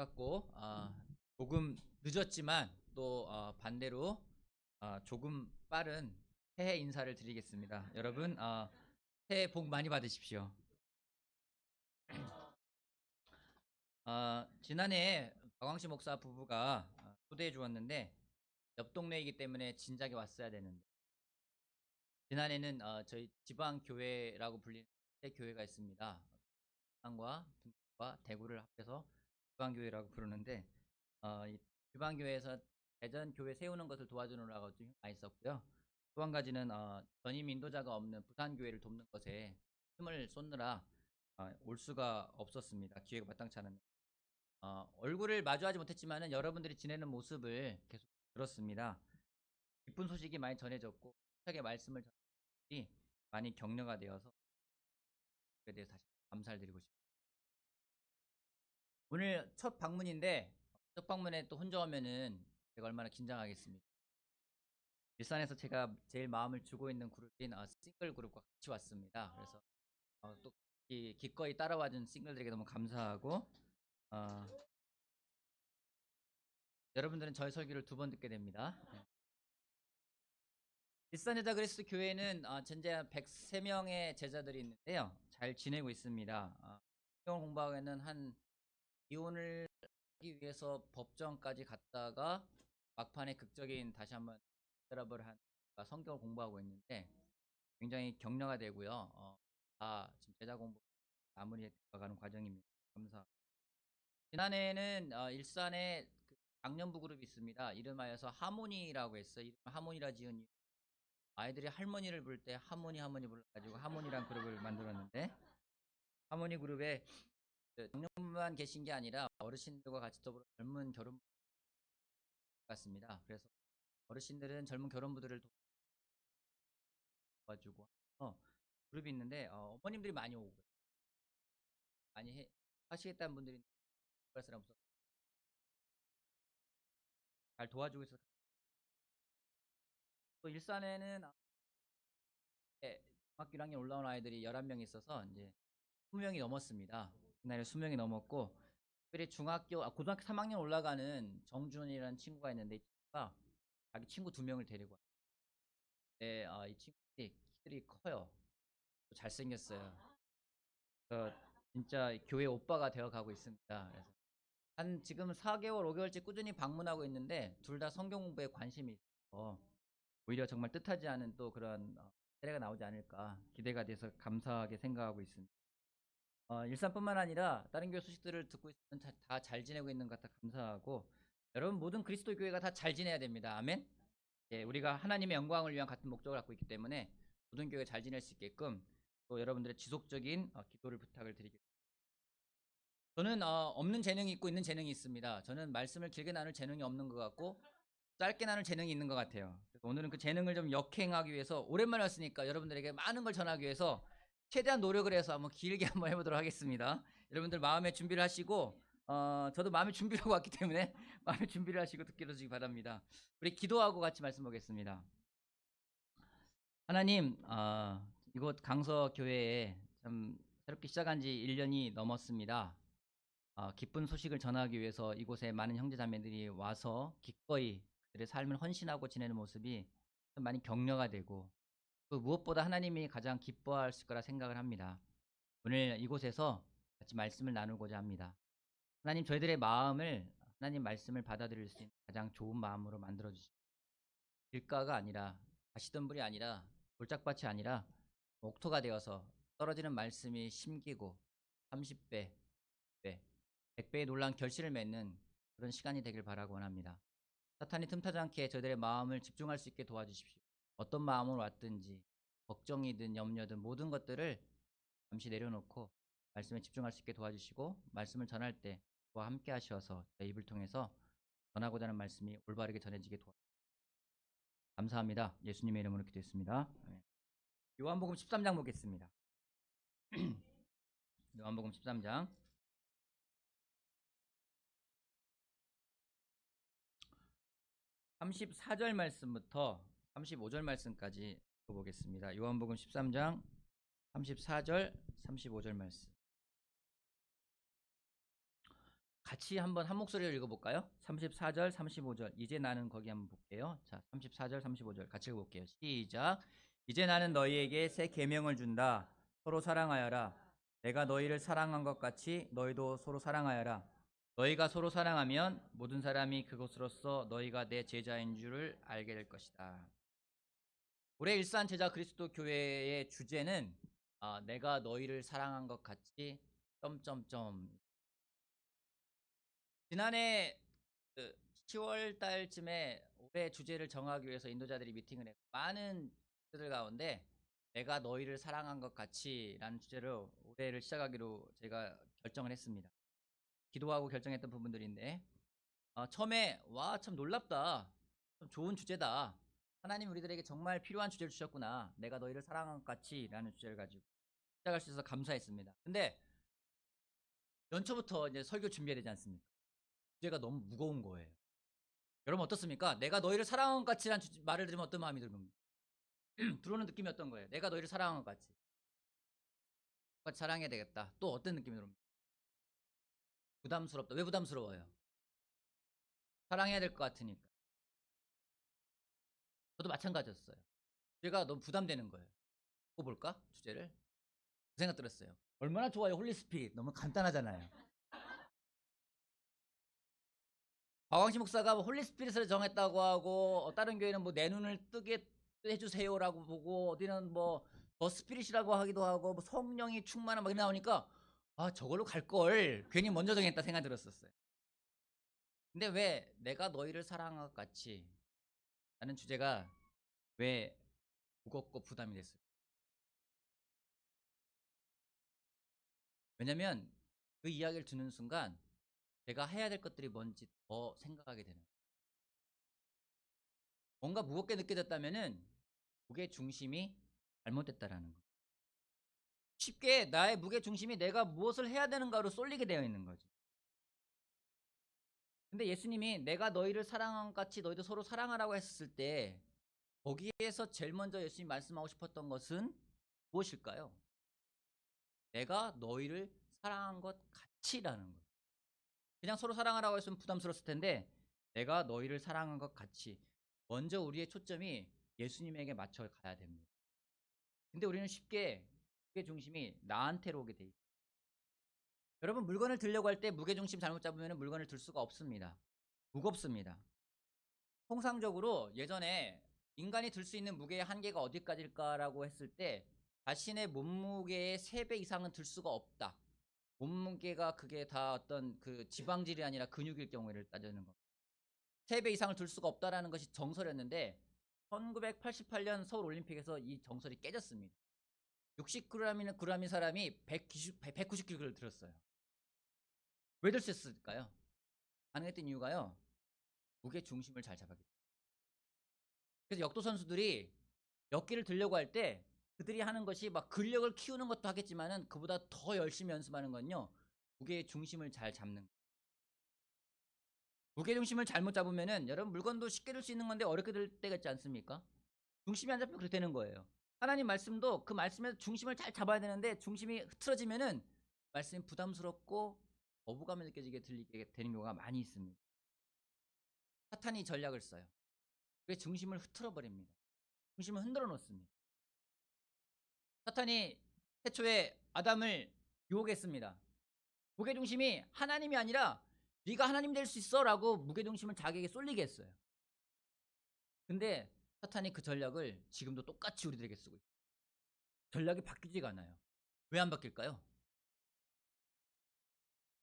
같고 조금 늦었지만 또 반대로 조금 빠른 새해 인사를 드리겠습니다. 여러분 새해 복 많이 받으십시오. 지난해 박광식 목사 부부가 초대해 주었는데 옆 동네이기 때문에 진작에 왔어야 되는데 지난해는 저희 지방 교회라고 불리는 새 교회가 있습니다. 부산과 등과 대구를 합해서 지방 교회라고 부르는데 이 지방 교회에서 대전 교회 세우는 것을 도와주느라고 좀 많이 썼고요. 또 한 가지는 전임 인도자가 없는 부산 교회를 돕는 것에 힘을 쏟느라 올 수가 없었습니다. 기회가 마땅치 않았는데 얼굴을 마주하지 못했지만은 여러분들이 지내는 모습을 계속 들었습니다. 기쁜 소식이 많이 전해졌고 책의 말씀을 전해드리 많이 격려가 되어서 그에 대해서 다시 감사를 드리고 싶습니다. 오늘 첫 방문인데 첫 방문에 또 혼자 오면은 제가 얼마나 긴장하겠습니까? 일산에서 제가 제일 마음을 주고 있는 그룹인 싱글 그룹과 같이 왔습니다. 그래서 또 기꺼이 따라와준 싱글들에게 너무 감사하고 여러분들은 저의 설교를 2번 듣게 됩니다. 일산여자 그리스도 교회는 현재 103명의 제자들이 있는데요. 잘 지내고 있습니다. 성경을 공부하고 있는 한 이혼을 하기 위해서 법정까지 갔다가 막판에 극적인 다시 한번 대답을 한 성경을 공부하고 있는데 굉장히 격려가 되고요. 다 지금 제자 공부 마무리해가는 과정입니다. 감사합니다. 지난해에는 일산에 그 강년부 그룹이 있습니다. 이름하여서 하모니라고 했어요. 이름 하모니라 지은 이유. 아이들이 할머니를 부를 때 하모니 불러가지고 하모니란 그룹을 만들었는데 하모니 그룹에 강년부만 계신 게 아니라 어르신들과 같이 더불어 젊은 결혼 같습니다. 그래서 어르신들은 젊은 결혼부들을 도와주고 그룹이 있는데 어머님들이 많이 오고 많이 하시겠다는 분들이 할 사람 없어 잘 도와주고 있어서 또 일산에는 중학교 1학년 올라온 아이들이 11명 있어서 이제 20명이 넘었습니다. 그날에 20명이 넘었고 특별히 고등학교 3학년 올라가는 정준이라는 친구가 있는데 이 친구가 자기 친구 2명을 데리고 왔어요. 네, 이 친구들이 키들이 커요. 잘생겼어요. 진짜 교회 오빠가 되어가고 있습니다. 그래서 한 지금 4개월, 5개월째 꾸준히 방문하고 있는데 둘 다 성경 공부에 관심이 있어서 오히려 정말 뜻하지 않은 또 그런 사례가 나오지 않을까 기대가 돼서 감사하게 생각하고 있습니다. 일산뿐만 아니라 다른 교회 소식들을 듣고 있으면 다 잘 지내고 있는 것 같아 감사하고 여러분 모든 그리스도 교회가 다 잘 지내야 됩니다. 아멘. 예, 우리가 하나님의 영광을 위한 같은 목적을 갖고 있기 때문에 모든 교회 잘 지낼 수 있게끔 또 여러분들의 지속적인 기도를 부탁을 드리겠습니다. 저는 없는 재능이 있고 있는 재능이 있습니다. 저는 말씀을 길게 나눌 재능이 없는 것 같고 짧게 나눌 재능이 있는 것 같아요. 그래서 오늘은 그 재능을 좀 역행하기 위해서 오랜만에 왔으니까 여러분들에게 많은 걸 전하기 위해서 최대한 노력을 해서 한번 길게 한번 해보도록 하겠습니다. 여러분들 마음의 준비를 하시고 저도 마음의 준비를 하고 왔기 때문에 마음의 준비를 하시고 듣게 해주시기 바랍니다. 우리 기도하고 같이 말씀 보겠습니다. 하나님 이곳 강서교회에 참 새롭게 시작한 지 1년이 넘었습니다. 기쁜 소식을 전하기 위해서 이곳에 많은 형제자매들이 와서 기꺼이 그들의 삶을 헌신하고 지내는 모습이 많이 격려가 되고 그 무엇보다 하나님이 가장 기뻐하실 거라 생각을 합니다. 오늘 이곳에서 같이 말씀을 나누고자 합니다. 하나님 저희들의 마음을 하나님 말씀을 받아들일 수 있는 가장 좋은 마음으로 만들어 주십시오. 길가가 아니라 가시덤불이 아니라 돌짝밭이 아니라 옥토가 되어서 떨어지는 말씀이 심기고 30배, 100배의 놀라운 결실을 맺는 그런 시간이 되길 바라고 원합니다. 사탄이 틈타지 않게 저희들의 마음을 집중할 수 있게 도와주십시오. 어떤 마음으로 왔든지 걱정이든 염려든 모든 것들을 잠시 내려놓고 말씀에 집중할 수 있게 도와주시고 말씀을 전할 때 저와 함께 하셔서 제 입을 통해서 전하고자 하는 말씀이 올바르게 전해지게 도와주십시오. 감사합니다. 예수님의 이름으로 기도했습니다. 요한복음 13장 보겠습니다. 요한복음 13장 34절 말씀부터 35절 말씀까지 보겠습니다. 요한복음 13장 34절 35절 말씀. 같이 한번 한 목소리로 읽어볼까요? 34절, 35절. 이제 나는 거기 한번 볼게요. 자, 34절, 35절 같이 읽어볼게요. 시작. 이제 나는 너희에게 새 계명을 준다. 서로 사랑하여라. 내가 너희를 사랑한 것 같이 너희도 서로 사랑하여라. 너희가 서로 사랑하면 모든 사람이 그것으로써 너희가 내 제자인 줄을 알게 될 것이다. 올해 일산 제자 그리스도 교회의 주제는 내가 너희를 사랑한 것 같이 점점점. 지난해 10월 달쯤에 올해 주제를 정하기 위해서 인도자들이 미팅을 했고 많은 주제들 가운데 내가 너희를 사랑한 것 같이라는 주제로 올해를 시작하기로 제가 결정을 했습니다. 기도하고 결정했던 부분들인데 처음에 와 참 놀랍다. 참 좋은 주제다. 하나님 우리들에게 정말 필요한 주제를 주셨구나. 내가 너희를 사랑한 것 같이라는 주제를 가지고 시작할 수 있어서 감사했습니다. 근데 연초부터 이제 설교 준비해야 되지 않습니까? 주제가 너무 무거운 거예요. 여러분 어떻습니까? 내가 너희를 사랑한 것 같이라는 말을 들으면 어떤 마음이 들면 들어오는 느낌이 어떤 거예요? 내가 너희를 사랑한 것 같이. 같이 사랑해야 되겠다. 또 어떤 느낌이 들어옵니까? 부담스럽다. 왜 부담스러워요? 사랑해야 될 것 같으니까. 저도 마찬가지였어요. 주제가 너무 부담되는 거예요. 볼까? 주제를. 그 생각 들었어요. 얼마나 좋아요, 홀리 스피릿. 너무 간단하잖아요. 박광식 목사가 홀리 스피릿을 정했다고 하고 다른 교회는 뭐 내 눈을 뜨게 해주세요라고 보고 어디는 뭐 더 스피릿이라고 하기도 하고 뭐 성령이 충만한 막 이렇게 나오니까 저걸로 갈 걸 괜히 먼저 정했다 생각 들었었어요. 근데 왜 내가 너희를 사랑한 것 같이 라는 주제가 왜 무겁고 부담이 됐을까? 왜냐면 그 이야기를 듣는 순간 제가 해야 될 것들이 뭔지 더 생각하게 되는 거예요. 뭔가 무겁게 느껴졌다면은 무게 중심이 잘못됐다라는 거예요. 쉽게 나의 무게 중심이 내가 무엇을 해야 되는가로 쏠리게 되어 있는 거죠. 근데 예수님이 내가 너희를 사랑한 것 같이 너희도 서로 사랑하라고 했을 때 거기에서 제일 먼저 예수님이 말씀하고 싶었던 것은 무엇일까요? 내가 너희를 사랑한 것 같이라는 거예요. 그냥 서로 사랑하라고 했으면 부담스러웠을 텐데 내가 너희를 사랑한 것 같이 먼저 우리의 초점이 예수님에게 맞춰 가야 됩니다. 근데 우리는 쉽게 무게 중심이 나한테로 오게 돼 있어요. 여러분 물건을 들려고 할 때 무게중심 잘못 잡으면 물건을 들 수가 없습니다. 무겁습니다. 통상적으로 예전에 인간이 들 수 있는 무게의 한계가 어디까지일까라고 했을 때 자신의 몸무게의 3배 이상은 들 수가 없다. 몸무게가 그게 다 어떤 그 지방질이 아니라 근육일 경우를 따지는 거. 3배 이상을 들 수가 없다라는 것이 정설이었는데 1988년 서울 올림픽에서 이 정설이 깨졌습니다. 60g인 사람이 190kg를 들었어요. 왜 들 수 있을까요? 가능했던 이유가요. 무게 중심을 잘 잡았기 때문에. 그래서 역도 선수들이 몇 개를 들려고 할 때 그들이 하는 것이 막 근력을 키우는 것도 하겠지만은 그보다 더 열심히 연습하는 건요. 무게의 중심을 잘 잡는 거예요. 무게 중심을 잘못 잡으면은 여러분 물건도 쉽게 들 수 있는 건데 어렵게 들 때가 있지 않습니까? 중심이 안 잡히면 그렇게 되는 거예요. 하나님 말씀도 그 말씀에서 중심을 잘 잡아야 되는데 중심이 흐트러지면은 말씀이 부담스럽고 거부감을 느껴지게 들리게 되는 경우가 많이 있습니다. 사탄이 전략을 써요. 그게 중심을 흐트러 버립니다. 중심을 흔들어 놓습니다. 사탄이 태초에 아담을 유혹했습니다. 무게중심이 하나님이 아니라 네가 하나님 될 수 있어 라고 무게중심을 자기에게 쏠리게 했어요. 근데 사탄이 그 전략을 지금도 똑같이 우리들에게 쓰고 있어요. 전략이 바뀌지가 않아요. 왜 안 바뀔까요?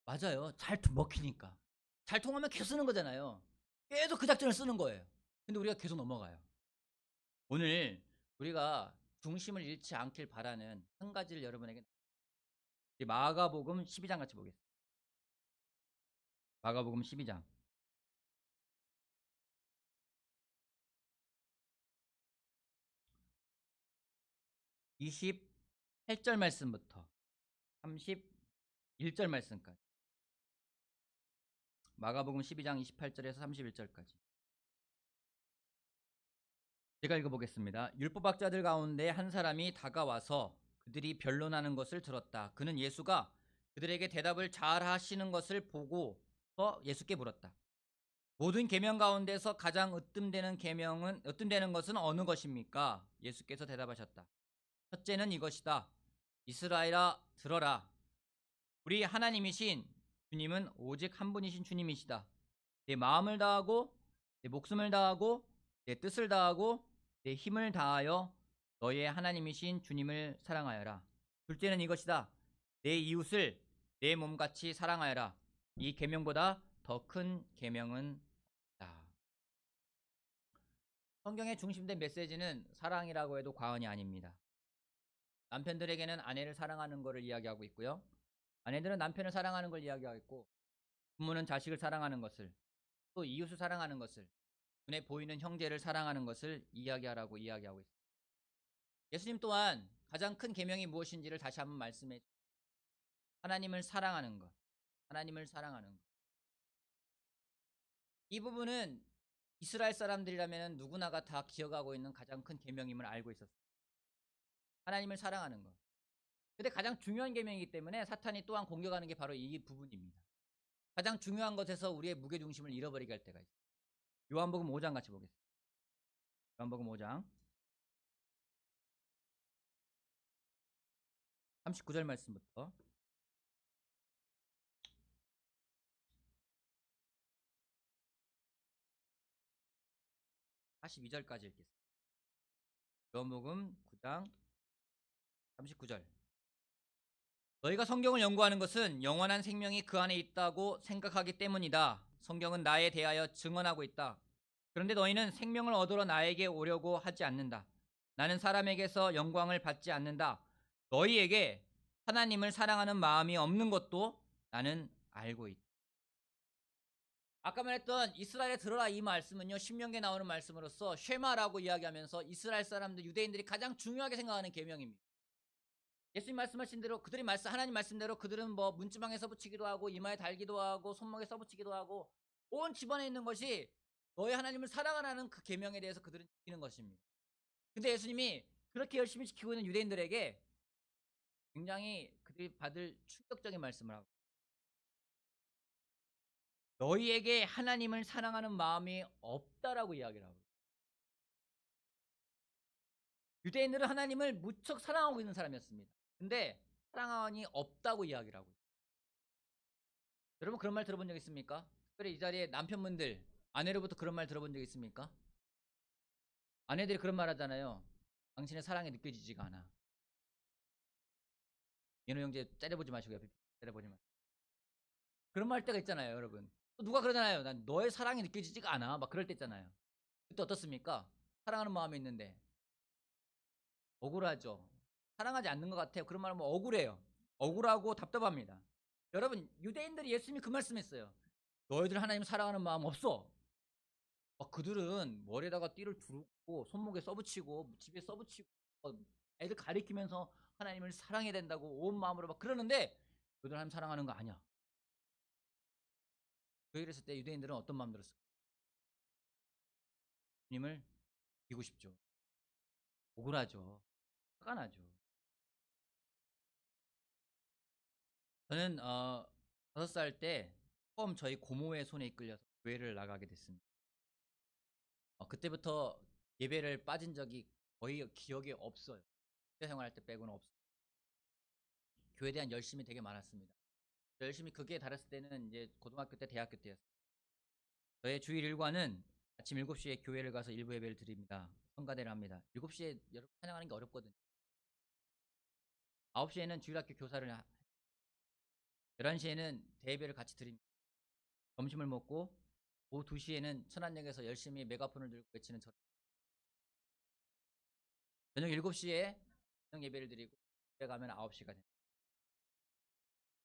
맞아요. 잘 먹히니까. 잘 통하면 계속 쓰는 거잖아요. 계속 그 작전을 쓰는 거예요. 근데 우리가 계속 넘어가요. 오늘 우리가 중심을 잃지 않길 바라는 한 가지를 여러분에게 마가복음 12장 같이 보겠습니다. 마가복음 12장 28절 말씀부터 31절 말씀까지. 마가복음 12장 28절에서 31절까지. 제가 읽어보겠습니다. 율법학자들 가운데 한 사람이 다가와서 그들이 변론하는 것을 들었다. 그는 예수가 그들에게 대답을 잘 하시는 것을 보고 예수께 물었다. 모든 계명 가운데서 가장 으뜸되는 것은 어느 것입니까? 예수께서 대답하셨다. 첫째는 이것이다. 이스라엘아 들어라. 우리 하나님이신 주님은 오직 한 분이신 주님이시다. 내 마음을 다하고 내 목숨을 다하고 내 뜻을 다하고 내 힘을 다하여 너의 하나님이신 주님을 사랑하여라. 둘째는 이것이다. 내 이웃을 내 몸같이 사랑하여라. 이 계명보다 더 큰 계명은 없다. 성경의 중심된 메시지는 사랑이라고 해도 과언이 아닙니다. 남편들에게는 아내를 사랑하는 것을 이야기하고 있고요. 아내들은 남편을 사랑하는 걸 이야기하고 있고, 부모는 자식을 사랑하는 것을, 또 이웃을 사랑하는 것을, 눈에 보이는 형제를 사랑하는 것을 이야기하라고 이야기하고 있습니다. 예수님 또한 가장 큰 계명이 무엇인지를 다시 한번 말씀해 주십니다. 하나님을 사랑하는 것. 하나님을 사랑하는 것. 이 부분은 이스라엘 사람들이라면 누구나가 다 기억하고 있는 가장 큰 계명임을 알고 있었습니다. 하나님을 사랑하는 것. 근데 가장 중요한 계명이기 때문에 사탄이 또한 공격하는 게 바로 이 부분입니다. 가장 중요한 것에서 우리의 무게중심을 잃어버리게 할 때가 있어요. 요한복음 5장 같이 보겠습니다. 요한복음 5장 39절 말씀부터 42절까지 읽겠습니다. 요한복음 9장 39절. 너희가 성경을 연구하는 것은 영원한 생명이 그 안에 있다고 생각하기 때문이다. 성경은 나에 대하여 증언하고 있다. 그런데 너희는 생명을 얻으러 나에게 오려고 하지 않는다. 나는 사람에게서 영광을 받지 않는다. 너희에게 하나님을 사랑하는 마음이 없는 것도 나는 알고 있다. 아까 말했던 이스라엘에 들어라 이 말씀은요, 신명기에 나오는 말씀으로서 쉐마라고 이야기하면서 이스라엘 사람들, 유대인들이 가장 중요하게 생각하는 계명입니다. 예수님 말씀하신 대로 하나님 말씀대로 그들은 뭐 문지방에 써붙이기도 하고 이마에 달기도 하고 손목에 써붙이기도 하고 온 집안에 있는 것이 너희 하나님을 사랑하라는 그 계명에 대해서 그들은 지키는 것입니다. 근데 예수님이 그렇게 열심히 지키고 있는 유대인들에게 굉장히 그들이 받을 충격적인 말씀을 하고, 너희에게 하나님을 사랑하는 마음이 없다라고 이야기를 하고, 유대인들은 하나님을 무척 사랑하고 있는 사람이었습니다. 근데 사랑하니 없다고 이야기를 하고 있어요. 여러분 그런 말 들어본 적 있습니까? 특별히 이 자리에 남편분들, 아내로부터 그런 말 들어본 적 있습니까? 아내들이 그런 말 하잖아요. 당신의 사랑이 느껴지지가 않아. 민호 형제 때려보지 마시고요. 때려보지 마시고. 그런 말 할 때가 있잖아요, 여러분. 또 누가 그러잖아요. 난 너의 사랑이 느껴지지가 않아. 막 그럴 때 있잖아요. 그때 어떻습니까? 사랑하는 마음이 있는데 억울하죠. 사랑하지 않는 것 같아요. 그런 말 하면 억울해요. 억울하고 답답합니다. 여러분, 유대인들이 예수님이 그 말씀했어요. 너희들 하나님 사랑하는 마음 없어. 그들은 머리에다가 띠를 두르고 손목에 써붙이고 집에 써붙이고 애들 가리키면서 하나님을 사랑해야 된다고 온 마음으로 막 그러는데 너희들 하나님 사랑하는 거 아니야. 그 얘기를 했을 때 유대인들은 어떤 마음 들었을까? 주님을 이기고 싶죠. 억울하죠. 화가 나죠. 저는 5살 때 처음 저희 고모의 손에 이끌려서 교회를 나가게 됐습니다. 그때부터 예배를 빠진 적이 거의 기억이 없어요. 교회 생활할 때 빼고는 없어요. 교회에 대한 열심이 되게 많았습니다. 열심히 극에 달했을 때는 이제 고등학교 때, 대학교 때였어요. 저의 주일 일과는 아침 7시에 교회를 가서 일부 예배를 드립니다. 성가대를 합니다. 7시에 여러분 찬양하는 게 어렵거든요. 9시에는 주일학교 교사를 11시에는 대예배를 같이 드립니다. 점심을 먹고 오후 2시에는 천안역에서 열심히 메가폰을 들고 외치는 저녁 7시에 저녁 예배를 드리고 집에 가면 9시가 됩니다.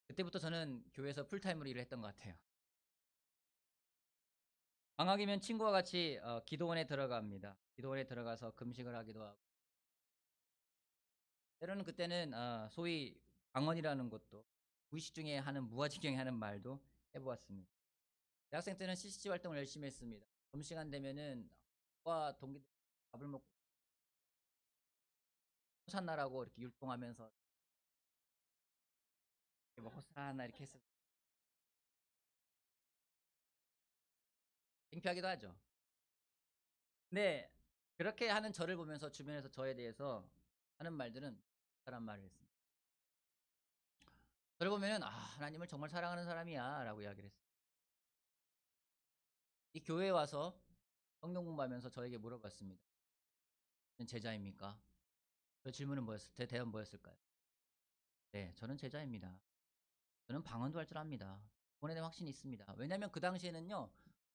그때부터 저는 교회에서 풀타임으로 일을 했던 것 같아요. 방학이면 친구와 같이 기도원에 들어갑니다. 기도원에 들어가서 금식을 하기도 하고, 때로는 그때는 소위 방언이라는 것도 무의식 중에 하는 무아지경에 하는 말도 해보았습니다. 대학생 때는 CCC 활동을 열심히 했습니다. 점심시간 되면은 과 동기들 밥을 먹고 호산나라고 이렇게 율동하면서 뭐 호산나 이렇게 했었. 창피하기도 하죠. 근데 그렇게 하는 저를 보면서 주변에서 저에 대해서 하는 말들은 그런 말을 했습니다. 저를 보면은 "아 하나님을 정말 사랑하는 사람이야."라고 이야기를 했어요. 이 교회에 와서 성경 공부하면서 저에게 물어봤습니다. "저는 제자입니까?" 그 질문은 뭐였을 제 대답은 뭐였을까요? "네. 저는 제자입니다. 저는 방언도 할 줄 압니다. 구원에 대한 확신이 있습니다." 왜냐하면 그 당시에는요.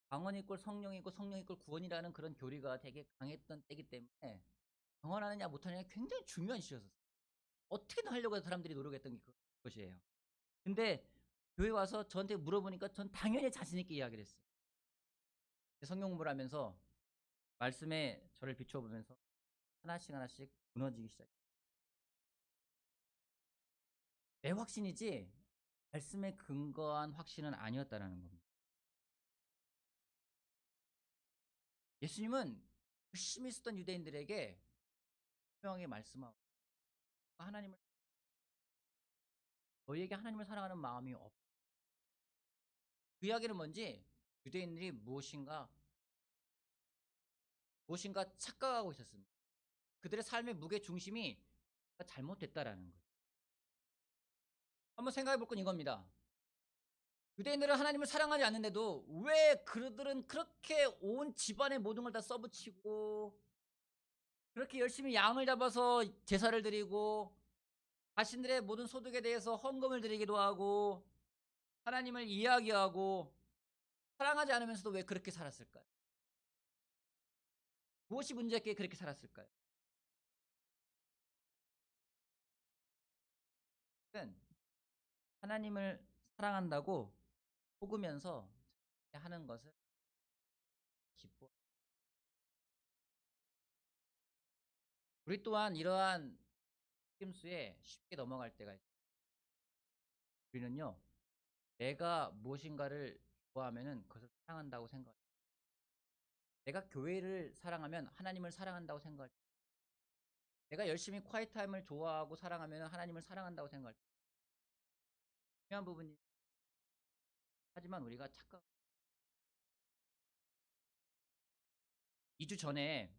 방언 이꼴 성령 이고 성령 이꼴 구원이라는 그런 교리가 되게 강했던 때이기 때문에 방언하느냐 못하느냐 굉장히 중요한 이슈였었어요. 어떻게든 하려고 해서 사람들이 노력했던 게 그것이에요. 근데 교회 와서 저한테 물어보니까 전 당연히 자신 있게 이야기를 했어요. 성경 공부를 하면서 말씀에 저를 비추어 보면서 하나씩 하나씩 무너지기 시작해요. 내 확신이지 말씀에 근거한 확신은 아니었다라는 겁니다. 예수님은 열심히 쓰던 유대인들에게 분명하게 말씀하고 하나님을 너희에게 하나님을 사랑하는 마음이 없. 그 이야기는 뭔지 유대인들이 무엇인가 착각하고 있었습니다. 그들의 삶의 무게 중심이 잘못됐다라는 거예요. 한번 생각해 볼 건 이겁니다. 유대인들은 하나님을 사랑하지 않는데도 왜 그들은 그렇게 온 집안의 모든 걸 다 써붙이고 그렇게 열심히 양을 잡아서 제사를 드리고 자신들의 모든 소득에 대해서 헌금을 드리기도 하고 하나님을 이야기하고 사랑하지 않으면서도 왜 그렇게 살았을까요? 무엇이 문제였기에 그렇게 살았을까요? 그건 하나님을 사랑한다고 속으면서 하는 것을 기뻐. 우리 또한 이러한 속임수에 쉽게 넘어갈 때가 있어요. 우리는요, 내가 무엇인가를 좋아하면은 그것을 사랑한다고 생각해요. 내가 교회를 사랑하면 하나님을 사랑한다고 생각할 때, 내가 열심히 quiet 타임을 좋아하고 사랑하면 하나님을 사랑한다고 생각할 때, 중요한 부분이 하지만 우리가 착각. 2주 전에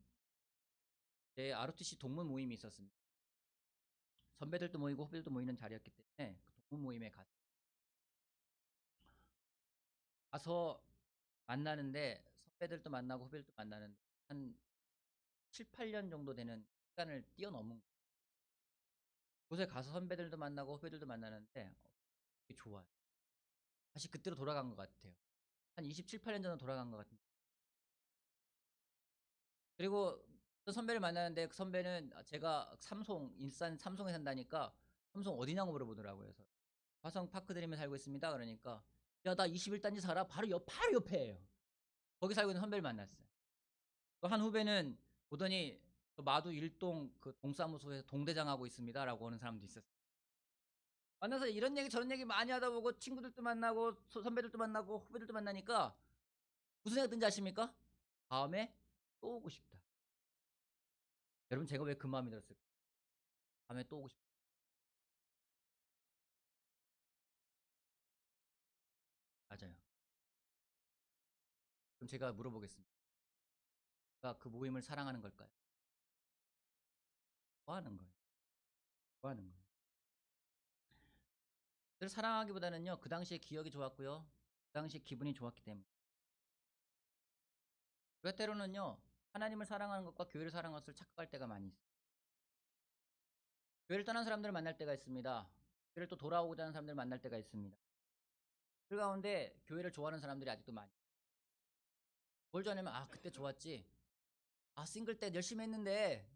제 ROTC 동문 모임이 있었습니다. 선배들도 모이고 후배들도 모이는 자리였기 때문에 그 동문 모임에 가서 만나는데 선배들도 만나고 후배들도 만나는데 한 7, 8년 정도 되는 시간을 뛰어넘은 거예요. 곳에 가서 선배들도 만나고 후배들도 만나는데 되게 좋아요. 다시 그때로 돌아간 것 같아요. 한 27, 8년 전으로 돌아간 것 같은데. 그리고 또 선배를 만나는데 그 선배는 제가 일산 삼송에 산다니까 삼송 어디냐고 물어보더라고요. 그래서 화성 파크드림에 살고 있습니다. 그러니까 야, 나 21단지 살아. 바로 옆에예요. 거기 살고 있는 선배를 만났어요. 또 한 후배는 보더니 그 마두 일동 그 동사무소에서 동대장 하고 있습니다라고 하는 사람도 있었어요. 만나서 이런 얘기 저런 얘기 많이 하다 보고 친구들도 만나고 선배들도 만나고 후배들도 만나니까 무슨 생각 든지 아십니까? 다음에 또 오고 싶다. 여러분 제가 왜 그 마음이 들었을까? 다음에 또 오고 싶다. 맞아요. 그럼 제가 물어보겠습니다. 제가 그 모임을 사랑하는 걸까요? 좋아하는 거예요. 좋아하는 거예요. 그를 사랑하기보다는요. 그 당시에 기억이 좋았고요. 그 당시에 기분이 좋았기 때문에. 우리가 때로는요. 하나님을 사랑하는 것과 교회를 사랑하는 것을 착각할 때가 많이 있어요. 교회를 떠난 사람들을 만날 때가 있습니다. 교회를 또 돌아오고자 하는 사람들을 만날 때가 있습니다. 그 가운데 교회를 좋아하는 사람들이 아직도 많이. 뭘 좋아하냐면 그때 좋았지. 싱글 때 열심히 했는데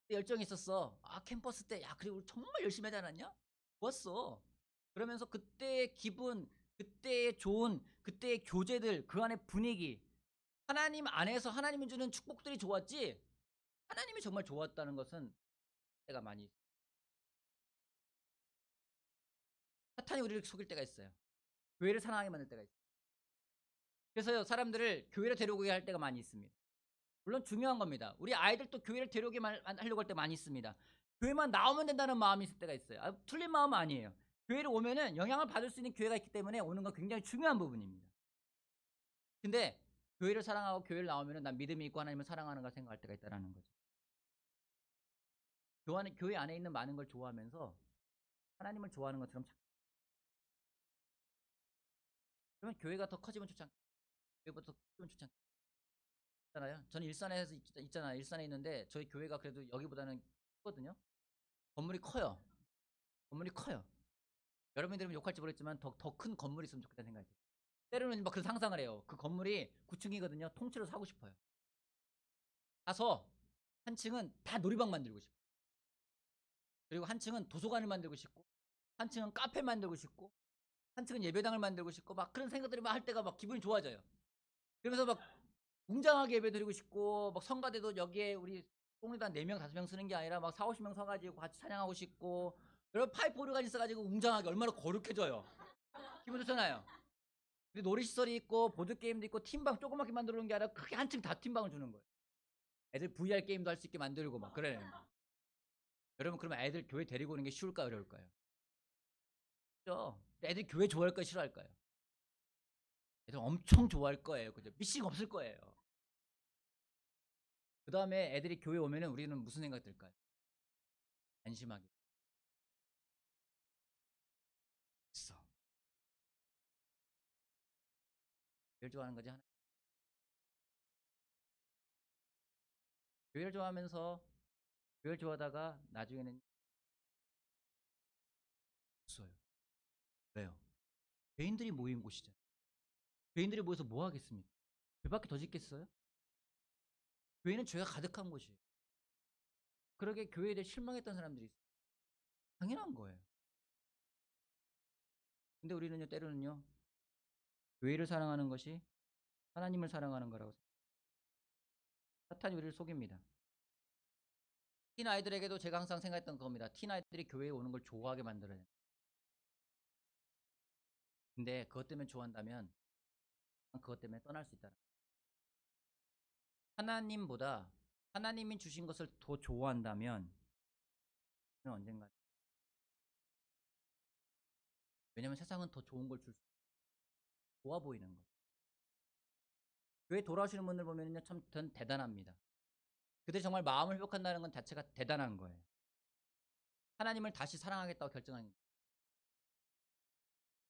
그때 열정이 있었어. 캠퍼스 때 그리고 우리 정말 열심히 하지 않았냐? 좋았어. 그러면서 그때의 기분, 그때의 좋은, 그때의 교제들, 그 안의 분위기, 하나님 안에서 하나님이 주는 축복들이 좋았지. 하나님이 정말 좋았다는 것은 때가 많이 있어요. 사탄이 우리를 속일 때가 있어요. 교회를 사랑하게 만들 때가 있어요. 그래서 사람들을 교회로 데려오게 할 때가 많이 있습니다. 물론 중요한 겁니다. 우리 아이들도 교회를 데려오게 하려고 할 때 많이 있습니다. 교회만 나오면 된다는 마음이 있을 때가 있어요. 틀린 마음은 아니에요. 교회를 오면은 영향을 받을 수 있는 교회가 있기 때문에 오는 건 굉장히 중요한 부분입니다. 근데 교회를 사랑하고 교회를 나오면은 난 믿음이 있고 하나님을 사랑하는가 생각할 때가 있다라는 거죠. 교회 안에 있는 많은 걸 좋아하면서 하나님을 좋아하는 것처럼 그러면 교회가 더 커지면 좋지 않겠어요? 교회보다 더 크면 좋지 않잖아요. 저는 일산에서 있잖아요. 일산에 있는데 저희 교회가 그래도 여기보다는 크거든요. 건물이 커요. 건물이 커요. 여러분들은 욕할지 모르겠지만 더 큰 건물이 있으면 좋겠다는 생각이 들어요. 때로는 막 그런 상상을 해요. 그 건물이 9층이거든요. 통째로 사고 싶어요. 사서 한 층은 다 놀이방 만들고 싶어요. 그리고 한 층은 도서관을 만들고 싶고, 한 층은 카페 만들고 싶고, 한 층은 예배당을 만들고 싶고, 막 그런 생각들이 막 할 때가 막 기분이 좋아져요. 그러면서 막 웅장하게 예배 드리고 싶고, 막 성가대도 여기에 우리 꽁리단 4명, 5명 쓰는 게 아니라 막 4, 50명 서가지고 같이 찬양하고 싶고, 여러분 파이프 오르간 있어가지고 웅장하게 얼마나 거룩해져요. 기분 좋잖아요. 근데 놀이시설이 있고, 보드게임도 있고, 팀방 조그맣게 만들어 놓은 게 아니라 크게 한 층 다 팀방을 주는 거예요. 애들 VR 게임도 할 수 있게 만들고 막 그래. 여러분 그러면 애들 교회 데리고 오는 게 쉬울까요, 어려울까요? 그죠? 애들 교회 좋아할까요, 싫어할까요? 애들 엄청 좋아할 거예요. 그죠? 미싱 없을 거예요. 그 다음에 애들이 교회 오면은 우리는 무슨 생각 들까요? 안심하게. 있어. 교회를 좋아하는 거지. 교회를 좋아하면서 교회를 좋아하다가 나중에는 없어요. 왜요? 죄인들이 모인 곳이잖아요. 죄인들이 모여서 뭐 하겠습니까? 죄밖에 더 짓겠어요? 교회는 죄가 가득한 곳이에요. 그러게 교회에 대해 실망했던 사람들이 있어요. 당연한 거예요. 근데 우리는요, 때로는요, 교회를 사랑하는 것이 하나님을 사랑하는 거라고 생각해요. 사탄이 우리를 속입니다. 틴 아이들에게도 제가 항상 생각했던 겁니다. 틴 아이들이 교회에 오는 걸 좋아하게 만들어야 돼요. 근데 그것 때문에 좋아한다면 그것 때문에 떠날 수 있다. 하나님보다 하나님이 주신 것을 더 좋아한다면 언젠가, 왜냐면 세상은 더 좋은 걸 줄 수 좋아 보이는 거. 교회 돌아오시는 분들 보면요 참 대단합니다. 그들이 정말 마음을 회복한다는 건 자체가 대단한 거예요. 하나님을 다시 사랑하겠다고 결정한 거예요.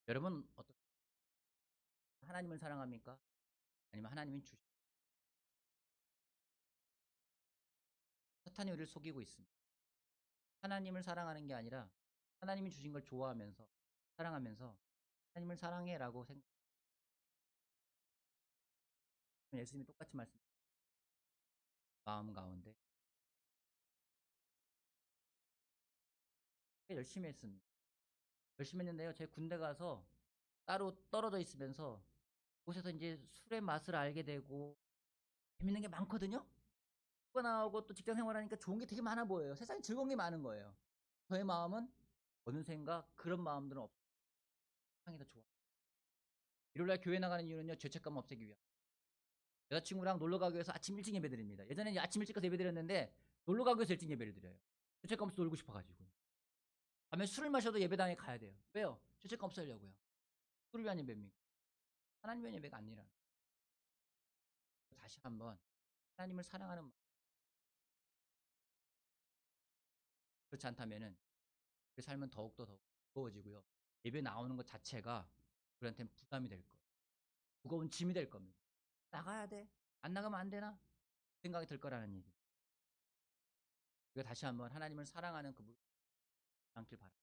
여러분 어떤 하나님을 사랑합니까? 아니면 하나님이 주신 사탄이 우리를 속이고 있습니다. 하나님을 사랑하는 게 아니라 하나님이 주신 걸 좋아하면서 사랑하면서 하나님을 사랑해라고 생각. 예수님이 똑같이 말씀. 마음 가운데 열심히 했습니다. 열심히 했는데요. 제 군대 가서 따로 떨어져 있으면서 곳에서 이제 술의 맛을 알게 되고 재밌는 게 많거든요. 휴가 나오고 또 직장 생활하니까 좋은 게 되게 많아 보여요. 세상에 즐거운 게 많은 거예요. 저의 마음은 어느샌가 그런 마음들은 없어요. 세상이 더 좋아. 일요일날 교회 나가는 이유는요. 죄책감 없애기 위함. 여자친구랑 놀러 가기 위해서 아침 일찍 예배 드립니다. 예전에는 아침 일찍 가서 예배 드렸는데 놀러 가기 위해서 일찍 예배를 드려요. 죄책감 없이 놀고 싶어가지고. 밤에 술을 마셔도 예배당에 가야 돼요. 왜요? 죄책감 없애려고요. 술을 위한 예배입니까? 하나님 위한 예배가 아니라. 다시 한번 하나님을 사랑하는 마음. 그렇지 않다면은 그 삶은 더욱더 무거워지고요. 예배 나오는 것 자체가 우리한테는 부담이 될 거예요. 무거운 짐이 될 겁니다. 나가야 돼. 안 나가면 안 되나? 생각이 들 거라는 얘기. 우리가 다시 한번 하나님을 사랑하는 그 않길 바랍니다.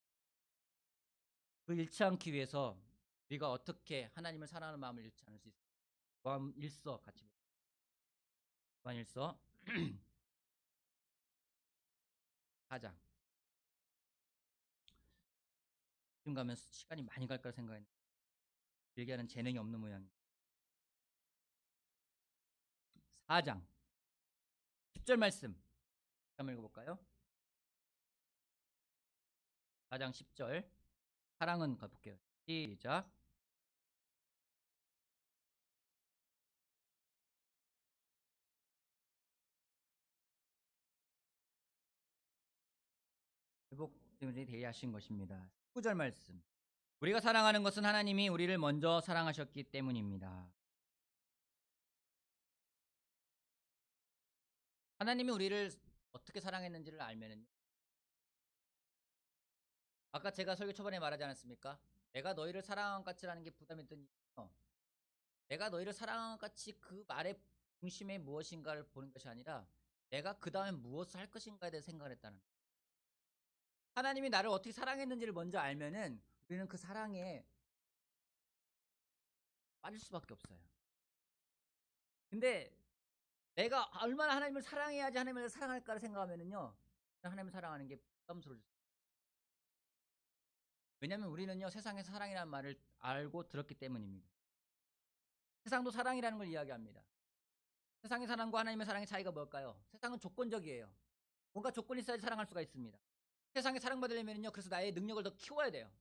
그 잃지 않기 위해서 우리가 어떻게 하나님을 사랑하는 마음을 잃지 않을 수 있을까? 요한 1서 같이 보죠. 요한 1서 4장. 지금 가면 시간이 많이 갈 거라 생각했는데 길게 하는 재능이 없는 모양입니다. 4장 10절 말씀 한번 읽어볼까요? 4장 10절 사랑은 가볼게요. 시작. 회복에 대하신 것입니다. 9절 말씀. 우리가 사랑하는 것은 하나님이 우리를 먼저 사랑하셨기 때문입니다. 하나님이 우리를 어떻게 사랑했는지를 알면은 아까 제가 설교 초반에 말하지 않았습니까? 내가 너희를 사랑한 것 같이라는 게 부담했던 이유는요. 내가 너희를 사랑한 것 같이 그 말의 중심에 무엇인가를 보는 것이 아니라 내가 그 다음에 무엇을 할 것인가에 대해 생각을 했다는 거예요. 하나님이 나를 어떻게 사랑했는지를 먼저 알면은 우리는 그 사랑에 빠질 수밖에 없어요. 근데 내가 얼마나 하나님을 사랑해야지 하나님을 사랑할까를 생각하면은요. 하나님을 사랑하는 게 부담스러워질 수 있어요. 왜냐하면 우리는요. 세상에서 사랑이라는 말을 알고 들었기 때문입니다. 세상도 사랑이라는 걸 이야기합니다. 세상의 사랑과 하나님의 사랑의 차이가 뭘까요? 세상은 조건적이에요. 뭔가 조건이 있어야지 사랑할 수가 있습니다. 세상에 사랑받으려면요. 그래서 나의 능력을 더 키워야 돼요.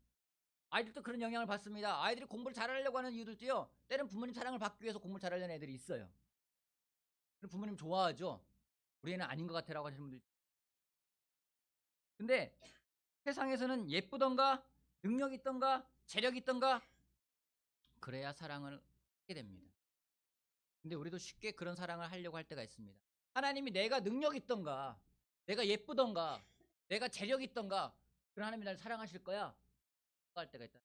아이들도 그런 영향을 받습니다. 아이들이 공부를 잘하려고 하는 이유들도요. 때는 부모님 사랑을 받기 위해서 공부를 잘하려는 애들이 있어요. 부모님 좋아하죠. 우리 애는 아닌 것 같아라고 하시는 분들. 근데 세상에서는 예쁘던가 능력이 있던가 재력이 있던가 그래야 사랑을 하게 됩니다. 근데 우리도 쉽게 그런 사랑을 하려고 할 때가 있습니다. 하나님이 내가 능력 있던가 내가 예쁘던가 내가 재력 있던가 그런 하나님이 나를 사랑하실 거야 할 때가 있다.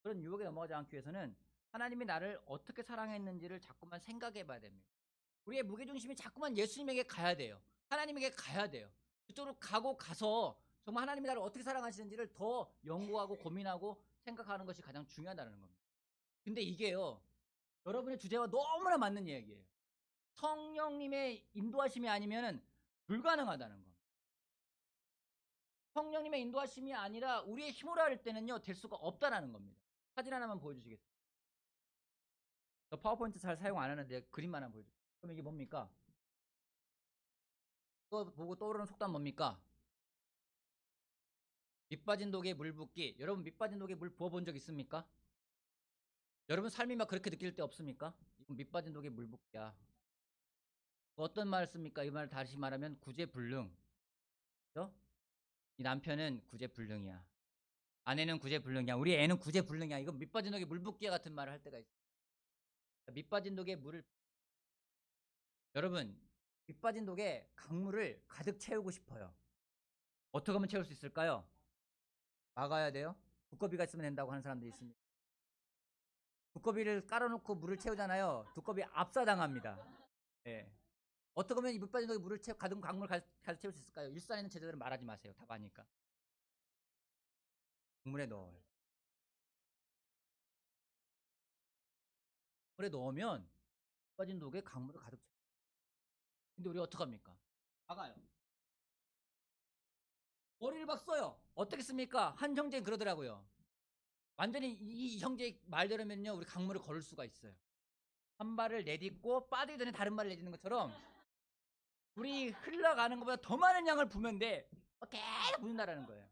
그런 유혹에 넘어가지 않기 위해서는 하나님이 나를 어떻게 사랑했는지를 자꾸만 생각해 봐야 됩니다. 우리의 무게중심이 자꾸만 예수님에게 가야 돼요. 하나님에게 가야 돼요. 그쪽으로 가서 정말 하나님이 나를 어떻게 사랑하시는지를 더 연구하고 고민하고 생각하는 것이 가장 중요하다는 겁니다. 근데 이게요. 여러분의 주제와 너무나 맞는 얘기예요. 성령님의 인도하심이 아니면은 불가능하다는 겁니다. 성령님의 인도하심이 아니라 우리의 힘으로 할 때는요. 될 수가 없다라는 겁니다. 사진 하나만 보여주시겠어요? 저 파워포인트 잘 사용 안 하는데 그림만 하나 보여주세요. 그럼 이게 뭡니까? 또 보고 떠오르는 속담 뭡니까? 밑 빠진 독에 물 붓기. 여러분 밑 빠진 독에 물 부어본 적 있습니까? 여러분 삶이 막 그렇게 느낄 때 없습니까? 이건 밑 빠진 독에 물 붓기야. 어떤 말 씁니까? 이 말 다시 말하면 구제불능. 그죠? 이 남편은 구제불능이야. 아내는 구제불능이야. 우리 애는 구제불능이야. 이건 밑 빠진 독에 물 붓기야 같은 말을 할 때가 있어. 밑 빠진 독에 물을 여러분 밑 빠진 독에 강물을 가득 채우고 싶어요. 어떻게 하면 채울 수 있을까요? 막아야 돼요. 두꺼비가 있으면 된다고 하는 사람들이 있습니다. 두꺼비를 깔아놓고 물을 채우잖아요. 두꺼비 압사당합니다. 예. 어떻게 하면 이 밑 빠진 독에 물을 가득 강물 가득 채울 수 있을까요? 일산에 있는 제자들은 말하지 마세요. 답 아니까. 물에 넣어요. 물에 넣으면 밑 빠진 독에 강물을 가득 채워요. 근데 우리 어떡합니까? 막아요. 머리를 막 써요. 어떻겠습니까? 한 형제는 그러더라고요. 완전히 이 형제 말대로면요. 우리 강물을 걸을 수가 있어요. 한 발을 내딛고 빠지기 전에 다른 발을 내딛는 것처럼 우리 흘러가는 것보다 더 많은 양을 부면 돼. 계속 붓는다라는 거예요.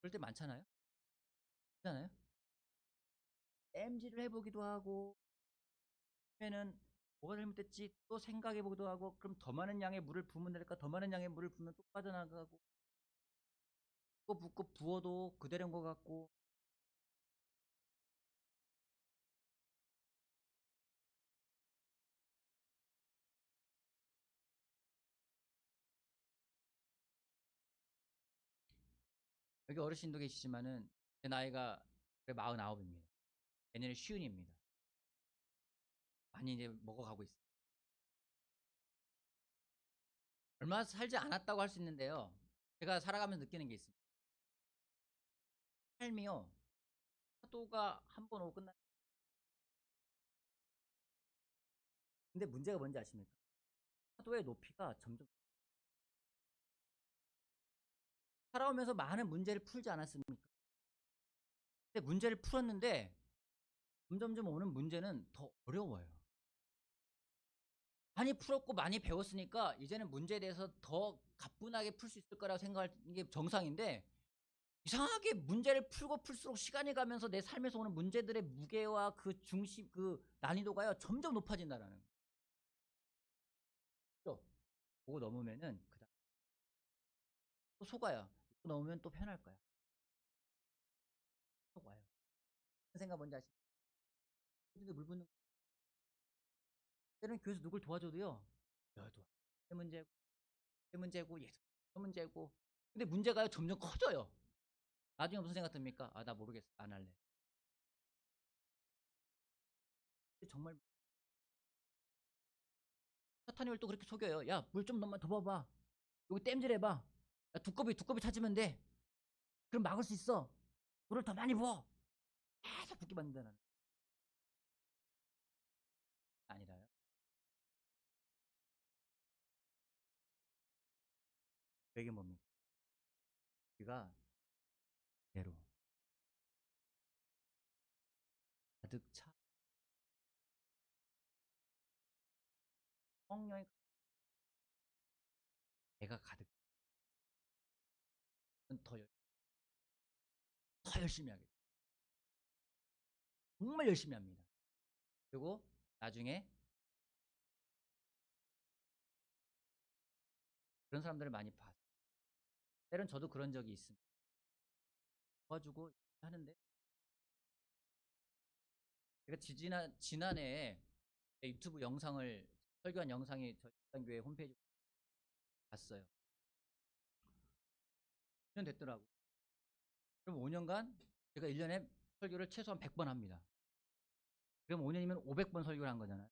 그럴 때 많잖아요. 그렇잖아요. 땜질을 해보기도 하고 그러면은 뭐가 잘못됐지 또 생각해보기도 하고 그럼 더 많은 양의 물을 부으면 될까? 더 많은 양의 물을 부으면 또 빠져나가고 또 붓고 부어도 그대로인 것 같고 여기 어르신도 계시지만은 제 나이가 49입니다. 내년에 쉬운입니다. 많이 이제 먹어가고 있어요. 얼마 살지 않았다고 할 수 있는데요. 제가 살아가면서 느끼는 게 있습니다. 삶이요. 파도가 한 번 오고 끝나. 근데 문제가 뭔지 아십니까? 파도의 높이가 점점 살아오면서 많은 문제를 풀지 않았습니까? 근데 문제를 풀었는데 점점점 오는 문제는 더 어려워요. 많이 풀었고 많이 배웠으니까 이제는 문제에 대해서 더 가뿐하게 풀 수 있을 거라고 생각하는 게 정상인데 이상하게 문제를 풀고 풀수록 시간이 가면서 내 삶에서 오는 문제들의 무게와 그 중심, 그 난이도가요 점점 높아진다라는 거죠. 그거 넘으면은 그다음 또 속아요. 또 넘으면 또 편할 거야. 속아요. 그 생각 뭔지 아시죠? 물 붓는 때는 교회에서 누굴 도와줘도요. 야, 이 문제고, 이 문제고, 예수 이 문제고. 근데 문제가 점점 커져요. 나중에 무슨 생각 듭니까? 아, 나 모르겠어. 안 할래. 정말 사탄님을 또 그렇게 속여요. 야, 물 좀 더 봐봐. 여기 땜질해봐. 야, 두꺼비 찾으면 돼. 그럼 막을 수 있어. 물을 더 많이 부어. 계속 붓기 만든다는. 아니라요. 이게 뭡니까? 우리가 대로 가득 차 성령이 배가 가득 더, 더 열심히 하겠다. 정말 열심히 합니다. 그리고 나중에 그런 사람들을 많이 봤어요. 때론 저도 그런 적이 있습니다. 도와주고 하는데 제가 지난해에 유튜브 영상을 설교한 영상이 저희 교회 홈페이지에 봤어요. 1년 됐더라고요. 그럼 5년간 제가 1년에 설교를 최소한 100번 합니다. 그럼 5년이면 500번 설교를 한 거잖아요.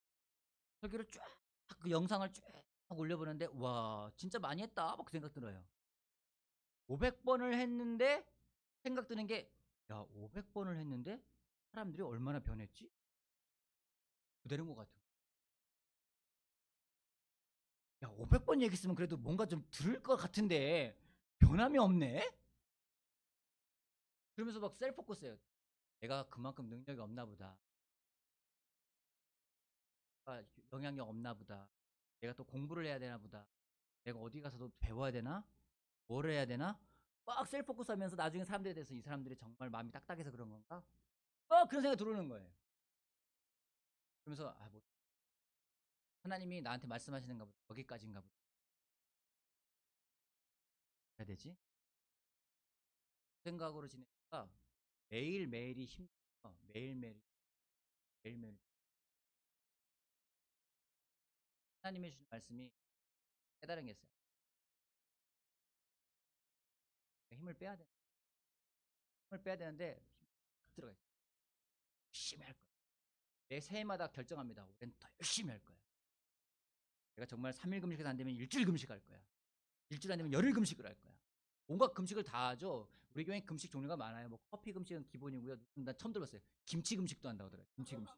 설교를 쫙 그 영상을 쭉 올려보는데 와 진짜 많이 했다 막 그 생각 들어요. 500번을 했는데 생각 드는 게 야 500번을 했는데 사람들이 얼마나 변했지? 그대로인 것 같은. 야 500번 얘기했으면 그래도 뭔가 좀 들을 것 같은데 변함이 없네? 그러면서 막 셀프 포커스예요. 내가 그만큼 능력이 없나 보다. 영향력 없나 보다. 내가 또 공부를 해야 되나 보다. 내가 어디 가서도 배워야 되나? 뭘 해야 되나? 막 셀프 포커스 하면서 나중에 사람들에 대해서 이 사람들이 정말 마음이 딱딱해서 그런 건가? 그런 생각이 들어오는 거예요. 그러면서 뭐 하나님이 나한테 말씀하시는가 보다. 여기까지인가 보다. 해야 되지? 그 생각으로 지내니까 매일매일이 힘들어. 매일매일 하나님이 주신 말씀이 깨달은 게 있어요. 힘을 빼야 돼. 힘을 빼야 되는데 들어가 있어. 열심히 할 거야. 내 새해마다 결정합니다. 올해는 더 열심히 할 거야. 내가 정말 3일 금식해서 안 되면 일주일 금식할 거야. 일주일 안 되면 열흘 금식을 할 거야. 온갖 금식을 다 하죠. 우리 교회 금식 종류가 많아요. 뭐 커피 금식은 기본이고요. 나 처음 들었어요. 김치 금식도 한다고 하더라고요. 김치 금식.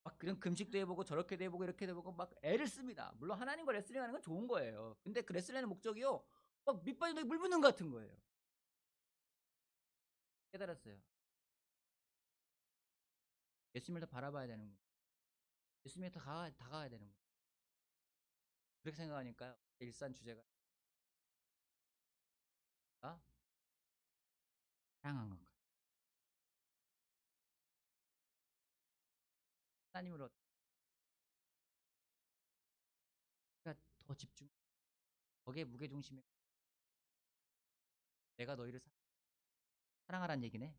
막 그런 금식도 해보고 저렇게도 해보고 이렇게도 해보고 막 애를 씁니다. 물론 하나님과 레슬링하는 건 좋은 거예요. 근데 그 레슬링하는 목적이요. 막 밑바닥에 물 붓는 것 같은 거예요. 깨달았어요. 예수님을 더 바라봐야 되는 거예요. 예수님에 더 다가가야 되는 거예요. 그렇게 생각하니까요. 일산 주제가 사랑한 것 같아요. 하나님으로 더 집중. 거기에 무게중심에 내가 너희를 사랑하라는 얘기네.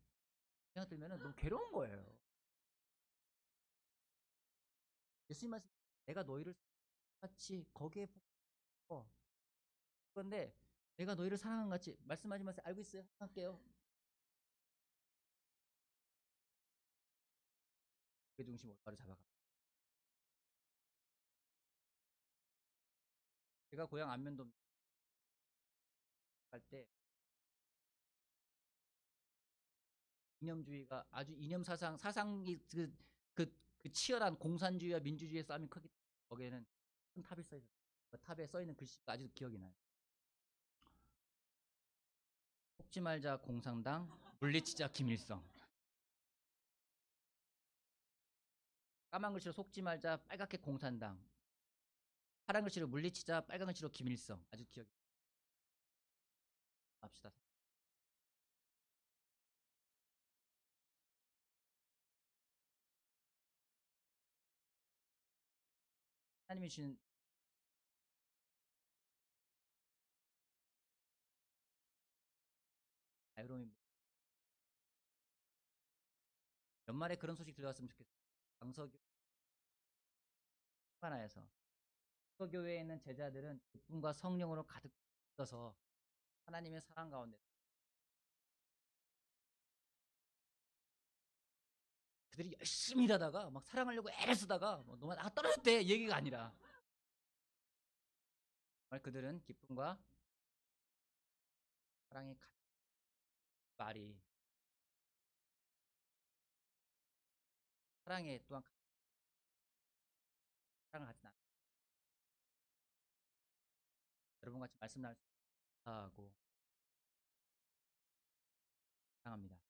생각 들면은 너무 괴로운 거예요. 예수님 말씀 내가 너희를 같이 거기에 어 그런데 내가 너희를 사랑한 같이 말씀하지 마세요. 알고 있어요. 할게요. 무게중심 올바로 잡아가. 제가 고향 안면도 갈 때 이념주의가 아주 이념 사상이 그 치열한 공산주의와 민주주의의 싸움이 크기 때문에 거기에는 큰 탑이 써 있어요. 그 탑에 써 있는 글씨가 아직도 기억이 나요. 속지 말자 공산당, 물리치자 김일성. 까만 글씨로 속지 말자 빨갛게 공산당, 파란 글씨로 물리치자 빨간 글씨로 김일성. 아주 기억이 납시다. 하나님이 주신 자유로움이 연말에 그런 소식 들어갔으면 좋겠어요. 강석유 하나에서 그 교회에 있는 제자들은 기쁨과 성령으로 가득 있어서 하나님의 사랑 가운데 그들이 열심히 일하다가 막 사랑하려고 애를 쓰다가 뭐 너무 나가 떨어졌대 얘기가 아니라 정말 그들은 기쁨과 사랑이 가득 말이 사랑에 또한 사랑을 가진 않 여러분 같이 말씀 나눌 수 있고 사랑합니다.